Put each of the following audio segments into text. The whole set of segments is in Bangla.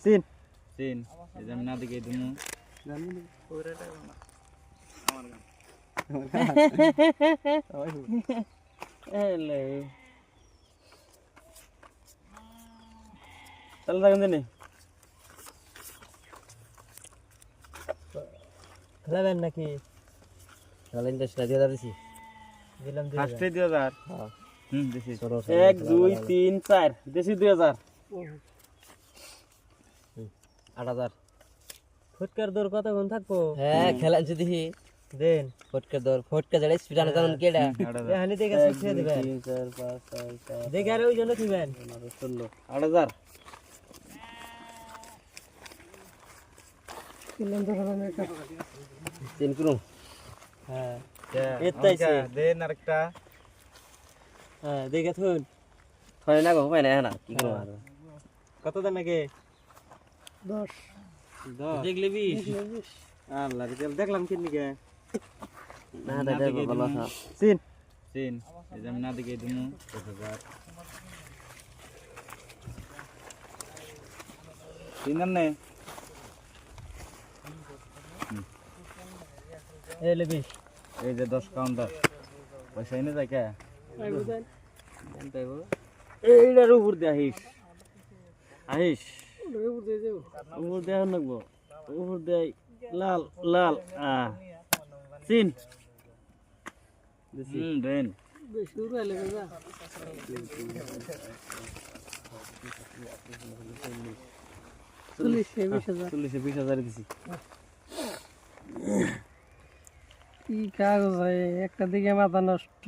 সিন সিন এই যে আমি না দিকে দিমু জানি না পুরোটা না আমার গান এলে চল থাকেন জানি খেলাবেন নাকি খেলা ইন্টারেস্ট দিয়ে দিছি দিলাম 2000 ফার্স্টে 2000 হ্যাঁ দিছি 1 2 3 4 দেশি 2000 8000 ফুটকার দর কত গুণ থাকবো হ্যাঁ খেলা যদি দেন ফুটকার দর ফুটকা জড়ে স্পিডানে জানেন কেডা এখানে দেখে শিখিয়ে দিবেন 3 4 5 6 7 দেখে আর ওই জন্য দিবেন 16 8000 কিলাম তো হবে না তিন কিলো হ্যাঁ এটাইছে দেন আরেকটা হ্যাঁ দেখে থুন থয় না গো পাই না না কি করব আর কত দাম নাকি 10 দেখলি 20 আল্লাহ রে দেখলাম কি নিকে না দাদা ভালো আছে সিন সিন এই যে আমি না দিকে দিমু 10000 তিন নে এলে 20 এই যে 10 কাউন্টার পয়সা এনে যায় কে এইটার উপর দিয়ে আহিস উপর দিয়ে নাকবো উপর দিয়ে লাল লাল সিন দেন চল্লিশে 20,000 দিছি কি কাগজ হয় একটা দিকে মাথা নষ্ট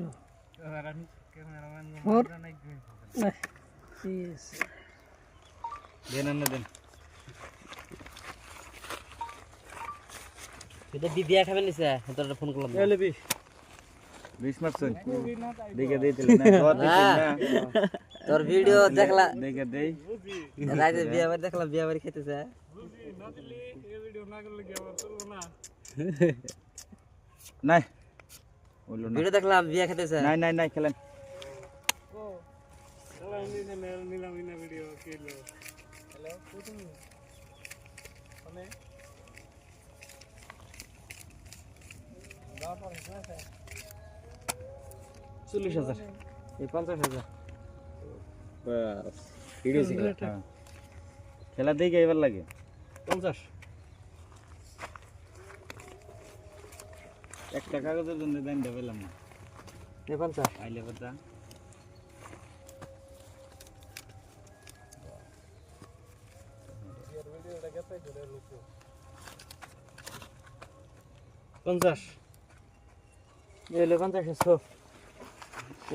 দেন না দেন এটা বিয়া খাবেন নিছে তোর ফোন করলাম এলে 20 মারছুন দেখে দেই দিলে না তোর ভিডিও দেখলা দেখে দেই রাতে বিয়া বাড়ি দেখলাম বিয়া বাড়ি খেতেছে নাই হলো না ভিডিও দেখলাম বিয়া খেতেছে নাই নাই নাই খেলেন চল্লিশ 40,000 এই 50,000 ভিডিও খেলা দেখে এবার লাগে 50 একটা কাগজের জন্য দাম পেলাম না এই 50 আইলে কথা পঞ্চাশ এলে 50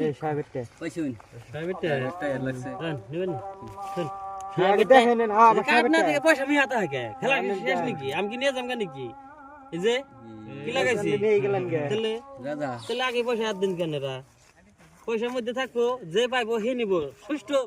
এই সাহেবটা কইছুন সাহেবটা একটা লাগছে নেবেন শুন সাহেবটা হেনেন হ্যাঁ সাহেবটা থেকে পয়সা মি হাতে থাকে খেলা শেষ নাকি আমি কি নিয়ে যাম নাকি এই যে কি লাগাইছি নেই গেলেন কে তাহলে আগে পয়সা দিন কেন রা পয়সার মধ্যে থাকবো যে পাইবো হে নিব সুষ্ঠু